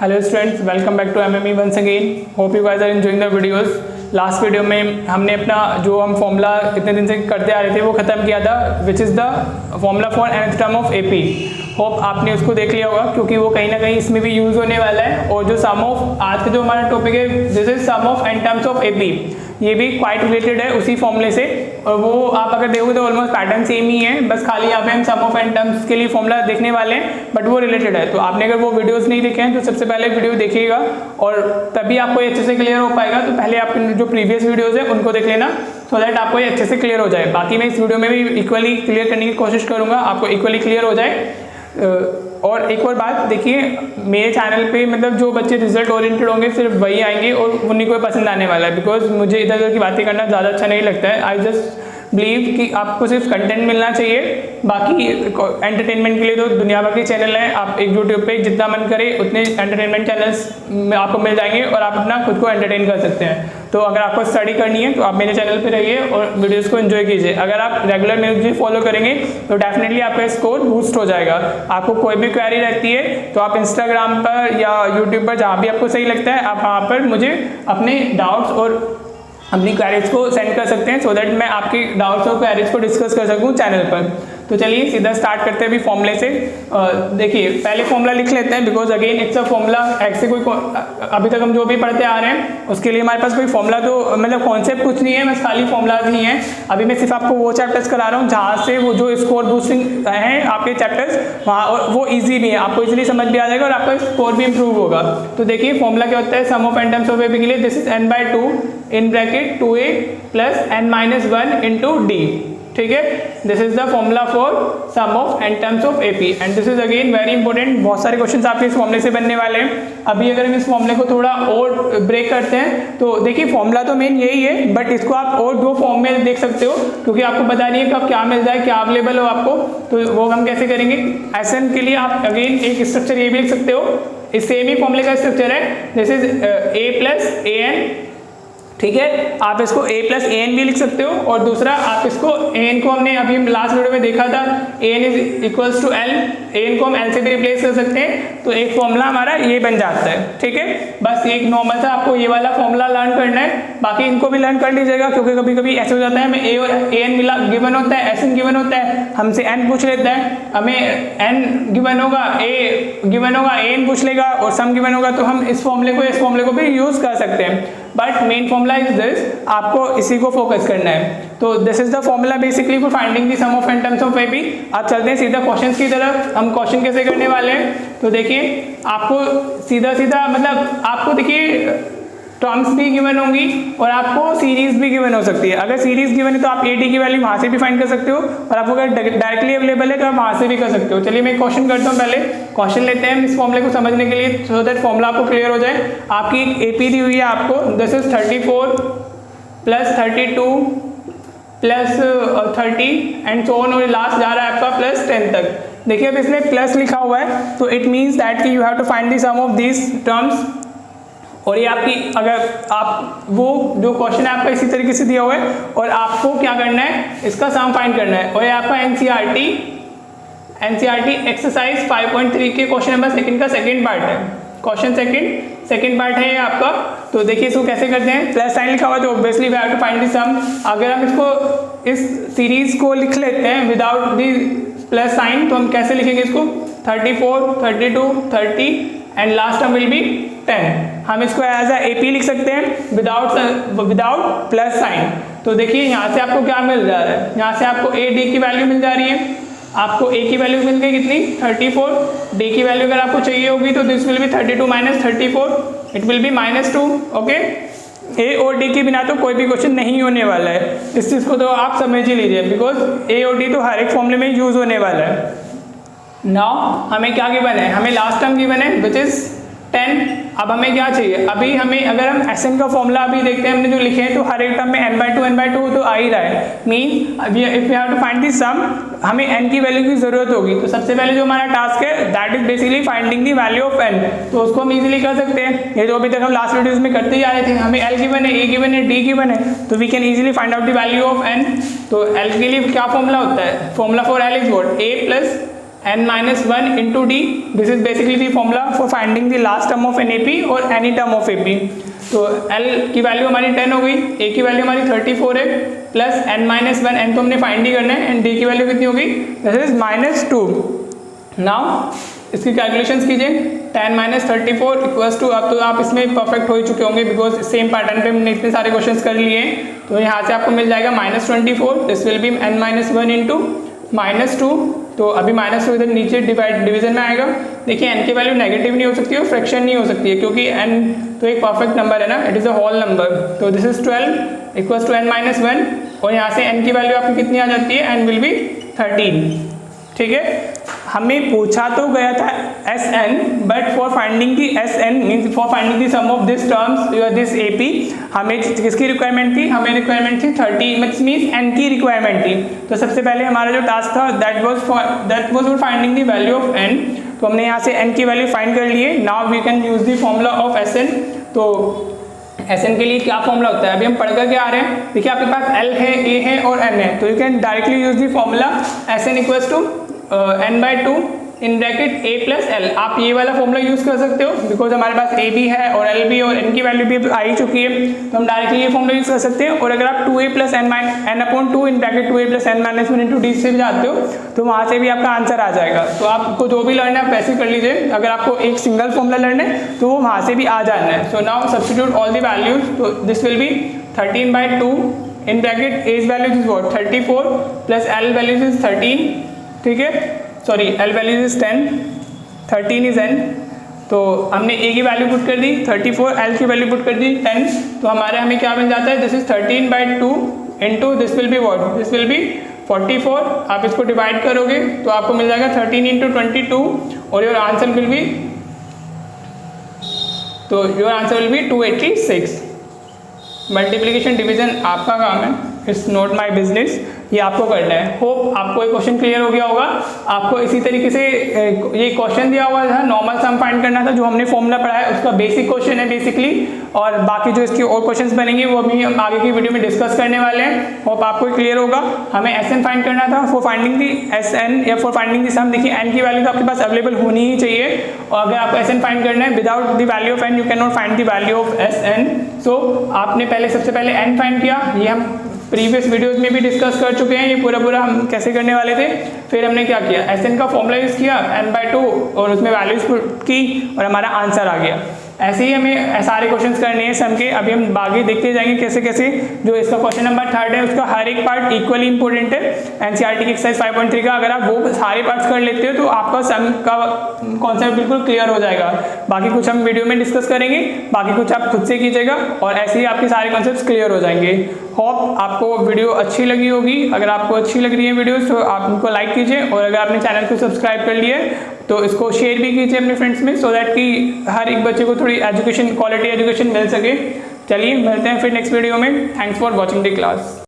Hello students, welcome back to MME once again. Hope you guys are enjoying the videos. Last video में हमने अपना जो हम formula इतने दिन से करते आ रहे थे वो ख़त्म किया था, which is the formula for nth term of AP. Hope आपने उसको देख लिया होगा क्योंकि वो कहीं ना कहीं इसमें भी यूज़ होने वाला है। और जो सम ऑफ आज का जो हमारा टॉपिक है this is sum of n terms of AP, ये भी क्वाइट रिलेटेड है उसी फॉर्मूले से। और वो आप अगर देखोगे तो ऑलमोस्ट पैटर्न सेम ही है, बस खाली यहाँ पे हम सम ऑफ n टर्म्स के लिए फॉर्मूला देखने वाले हैं, बट वो रिलेटेड है। तो आपने अगर वो वीडियोस नहीं देखे हैं तो सबसे पहले वीडियो देखिएगा और तभी आपको ये अच्छे से क्लियर हो पाएगा। तो पहले आप जो प्रीवियस वीडियोस है उनको देख लेना सो दैट आपको ये अच्छे से क्लियर हो जाए। बाकी मैं इस वीडियो में भी इक्वली क्लियर करने की कोशिश करूँगा, आपको इक्वली क्लियर हो जाए। और एक और बात देखिए, मेरे चैनल पे मतलब जो बच्चे रिजल्ट ओरिएंटेड होंगे सिर्फ वही आएंगे और उन्हीं को पसंद आने वाला है, बिकॉज मुझे इधर उधर की बातें करना ज़्यादा अच्छा नहीं लगता है। आई जस्ट बिलीव कि आपको सिर्फ कंटेंट मिलना चाहिए, बाकी एंटरटेनमेंट के लिए तो दुनिया भर के चैनल हैं। आप एक यूट्यूब पे जितना मन करे उतने एंटरटेनमेंट चैनल्स में आपको मिल जाएंगे और आप अपना खुद को एंटरटेन कर सकते हैं। तो अगर आपको स्टडी करनी है तो आप मेरे चैनल पे रहिए और वीडियोस को एंजॉय कीजिए। अगर आप रेगुलर म्यूजिक फॉलो करेंगे तो डेफिनेटली आपका स्कोर बूस्ट हो जाएगा। आपको कोई भी क्वेरी रहती है तो आप इंस्टाग्राम पर या यूट्यूब पर जहाँ भी आपको सही लगता है आप वहाँ पर मुझे अपने डाउट्स और अपनी क्वेरीज को सेंड कर सकते हैं सो दैट मैं आपके डाउट्स और क्वेरीज को डिस्कस कर सकूँ चैनल पर। तो चलिए सीधा स्टार्ट करते हैं अभी फॉर्मूले से। देखिए पहले फॉर्मूला लिख लेते हैं because again it's a formula. ऐसे कोई अभी तक हम जो भी पढ़ते आ रहे हैं उसके लिए हमारे पास कोई फॉर्मूला तो मतलब कॉन्सेप्ट कुछ नहीं है, बस खाली फॉर्मूलाज ही है। अभी मैं सिर्फ आपको वो चैप्टर्स करा रहा हूँ जहाँ से वो जो स्कोर बूस्टिंग हैं आपके चैप्टर्स वहाँ, और वो ईजी भी है, आपको इजीली समझ भी आ जाएगा और आपका स्कोर भी इंप्रूव होगा। तो देखिए फॉर्मूला क्या होता है sum of n terms of AP के लिए, this is n/2 in bracket 2a plus n-1 into d। ठीक है, this is the formula for sum of n terms of AP and this is again very important. बहुत सारे questions आपके इस फॉर्मूले से बनने वाले हैं। अभी अगर हम इस फॉर्मूले को थोड़ा और ब्रेक करते हैं तो देखिए फॉर्मूला तो मेन यही है, बट इसको आप और दो फॉर्म में देख सकते हो क्योंकि आपको पता नहीं है कब क्या मिल जाए, क्या अवेलेबल हो आपको। तो वो हम कैसे करेंगे, SN के लिए आप अगेन एक स्ट्रक्चर ये भी लिख सकते हो, इस सेम ही फॉर्मूले का स्ट्रक्चर है, this is a plus an। ठीक है, आप इसको a प्लस an भी लिख सकते हो और दूसरा आप इसको an को हमने अभी लास्ट वीडियो में देखा था an is equals to l, an को हम l से भी रिप्लेस कर सकते हैं। तो एक फॉर्मूला हमारा ये बन जाता है। ठीक है, बस एक नॉर्मल सा आपको ये वाला फॉर्मूला लर्न करना है, बाकी इनको भी लर्न कर लीजिएगा क्योंकि कभी कभी ऐसे हो जाता है हमें a और an मिला गिवन होता है, SN गिवन होता है, हमसे n पूछ लेता है, हमें n गिवन होगा, a गिवन होगा, an पूछ लेगा और सम गिवन होगा, तो हम इस फॉर्मूले को भी यूज कर सकते हैं। But main formula is this, आपको इसी को फोकस करना है। तो this is the formula basically for finding the sum of n terms of AP. आप चलते हैं सीधा क्वेश्चंस की तरफ। हम क्वेश्चन कैसे करने वाले हैं तो देखिए आपको सीधा सीधा मतलब आपको देखिए टर्म्स भी गिवन होंगी और आपको सीरीज भी गिवन हो सकती है। अगर सीरीज गिवन है तो आप AD की वैल्यू वहाँ से भी फाइंड कर सकते हो और आपको अगर डायरेक्टली अवेलेबल है तो आप वहाँ से भी कर सकते हो। चलिए मैं क्वेश्चन करता हूँ, पहले क्वेश्चन लेते हैं इस फॉर्मूले को समझने के लिए सो दैट फॉर्मूला आपको क्लियर हो जाए। आपकी एक एपी दी हुई है आपको, this is 34 plus 32 plus 30 and so on और लास्ट जा रहा है आपका प्लस 10 तक। देखिए अब इसमें प्लस लिखा हुआ है तो इट मीन्स दैट कि you have to find the sum of these terms. और ये आपकी अगर आप वो जो क्वेश्चन है आपका इसी तरीके से दिया हुआ है और आपको क्या करना है इसका सम फाइंड करना है। और ये आपका NCERT एक्सरसाइज 5.3 के क्वेश्चन नंबर सेकंड का सेकंड पार्ट है। क्वेश्चन सेकंड पार्ट है ये आपका। तो देखिए इसको कैसे करते हैं, प्लस साइन लिखा हुआ है तो obviously we have to find the sum. अगर हम इसको इस सीरीज को लिख लेते हैं विदाउट द प्लस साइन तो हम कैसे लिखेंगे इसको, 34 32 30 and last term will be 10। हम इसको एज अ एपी लिख सकते हैं विदाउट प्लस साइन। तो देखिए यहाँ से आपको क्या मिल जा रहा है, यहाँ से आपको AD की वैल्यू मिल जा रही है, आपको A की वैल्यू मिल गई कितनी 34, D की वैल्यू अगर आपको चाहिए होगी तो this will B 32 minus 34, it will be -2। Okay, A और D के बिना तो कोई भी क्वेश्चन नहीं होने वाला है, इस चीज़ को तो आप समझ ही लीजिए बिकॉज A और D तो हर एक फॉर्मूले में यूज होने वाला है। नाउ हमें क्या गिवन है, हमें लास्ट टर्म गिवन है विच इज 10। अब हमें क्या चाहिए, अभी हमें अगर हम SN का फॉर्मूला अभी देखते हैं हमने जो लिखे हैं तो हर एक टर्म में n/2 तो आ ही रहा है। Mean if we have to find this sum, हमें n की वैल्यू की जरूरत होगी। तो सबसे पहले जो हमारा टास्क है that is basically finding the value of n। तो उसको हम इजीली कर सकते हैं, ये जो अभी तक हम लास्ट वीडियोस में करते ही आ रहे थे। हमें L गिवन है, A गिवन है, D गिवन है, तो we can easily find out the value of n। तो L के लिए क्या फॉर्मूला होता है, formula for L is what, A plus n minus 1 into d. This is basically the formula for finding the last term of an AP or any term of AP. तो L की value हमारी 10 हो गई, A की value हमारी 34 है, plus n minus 1, n तो हमने फाइंड ही करना है, एंड D की वैल्यू कितनी होगी, दिस इज -2. नाउ इसकी कैलकुलेशंस कीजिए, 10 माइनस 34 इक्वल्स टू, अब तो आप इसमें परफेक्ट हो ही चुके होंगे बिकॉज सेम पैटर्न पे हमने इतने सारे क्वेश्चंस कर लिए हैं. तो यहाँ से आपको मिल जाएगा -24, this will B n minus 1 into -2. तो अभी -2 इधर नीचे डिवीजन में आएगा. देखिए n की वैल्यू नेगेटिव नहीं हो सकती और फ्रैक्शन नहीं हो सकती है, क्योंकि n तो एक परफेक्ट नंबर है ना, it is a whole number. तो this is 12 equals to n minus 1, और यहाँ से n की वैल्यू आपकी कितनी आ जाती है, n विल बी 13. ठीक है, हमें पूछा तो गया था Sn, but for finding the Sn means for finding the sum of this terms या दिस AP, हमें किसकी रिक्वायरमेंट थी, हमें रिक्वायरमेंट थी 30 मीन्स n की रिक्वायरमेंट थी. तो सबसे पहले हमारा जो टास्क था that was for finding the value of n. तो हमने यहाँ से n की वैल्यू फाइंड कर लिए. Now we can use the formula of Sn. तो Sn के लिए क्या फॉर्मूला होता है, अभी हम पढ़ करके आ रहे हैं. देखिए आपके पास L है, A है और n है, तो you can directly use the formula Sn equals to n/2 in bracket a plus l. आप ये वाला फॉर्मूला यूज कर सकते हो बिकॉज हमारे पास a भी है और l भी, और n की वैल्यू भी आ ही चुकी है, तो हम डायरेक्टली ये फॉर्मूला यूज कर सकते हैं. और अगर आप 2a plus n/2 in bracket 2a plus n minus 1 into D से भी जाते हो तो वहाँ से भी आपका आंसर आ जाएगा. तो आपको जो भी लर्न है आप वैसे कर लीजिए. अगर आपको एक सिंगल फॉर्मूला लर्न है तो वो वहाँ से भी आ जाना है. So now substitute all the values. तो this will be 13/2 in bracket a values is what 34 plus l values is 13. ठीक है, sorry l values is 10, 13 is n. तो हमने a की वैल्यू पुट कर दी 34, l की वैल्यू पुट कर दी 10. तो हमें क्या मिल जाता है, this is 13/2 into this will be what, this will B 44. आप इसको डिवाइड करोगे तो आपको मिल जाएगा 13 इंटू 22 और योर आंसर विल बी, तो your answer will be 286. Multiplication division आपका काम है, इट्स नॉट माई बिजनेस, ये आपको करना है. होप आपको ये क्वेश्चन क्लियर हो गया होगा. आपको इसी तरीके से ये क्वेश्चन दिया हुआ था, नॉर्मल सम फाइंड करना था, जो हमने फॉर्मूला पढ़ा है उसका बेसिक क्वेश्चन है बेसिकली, और बाकी जो इसके और क्वेश्चंस बनेंगे वो अभी हम आगे की वीडियो में डिस्कस करने वाले हैं. होप आपको क्लियर होगा. हमें Sn फाइंड करना था फॉर फाइंडिंग दी Sn या फॉर फाइंडिंग दी सम. देखिए n की वैल्यू तो आपके पास अवेलेबल होनी ही चाहिए, और अगर आपको Sn फाइंड करना है without the value of n you can not find the value of Sn. सो आपने सबसे पहले n फाइंड किया, ये हम प्रीवियस वीडियोस में भी डिस्कस कर चुके हैं, ये पूरा हम कैसे करने वाले थे. फिर हमने क्या किया, Sn का फॉर्मूला यूज किया n/2 और उसमें वैल्यूज पुट की और हमारा आंसर आ गया. ऐसे ही हमें सारे क्वेश्चंस करने हैं सम के. अभी हम बाकी देखते जाएंगे कैसे कैसे. जो इसका क्वेश्चन नंबर 3 है उसका हर एक पार्ट इक्वली इंपॉर्टेंट है एनसीईआरटी की एक्सरसाइज 5.3 का. अगर आप वो सारे पार्ट्स कर लेते हो तो आपका सम का कॉन्सेप्ट बिल्कुल क्लियर हो जाएगा. बाकी कुछ हम वीडियो में डिस्कस करेंगे, बाकी कुछ आप खुद से कीजिएगा और ऐसे ही आपके सारे कॉन्सेप्ट क्लियर हो जाएंगे. होप आपको वीडियो अच्छी लगी होगी. अगर आपको अच्छी लग रही है वीडियोस तो आप उनको लाइक कीजिए, और अगर आपने चैनल को सब्सक्राइब कर लिया है तो इसको शेयर भी कीजिए अपने फ्रेंड्स में, सो दैट कि हर एक बच्चे को थोड़ी एजुकेशन, क्वालिटी एजुकेशन मिल सके. चलिए मिलते हैं फिर नेक्स्ट वीडियो में. Thanks for watching the class.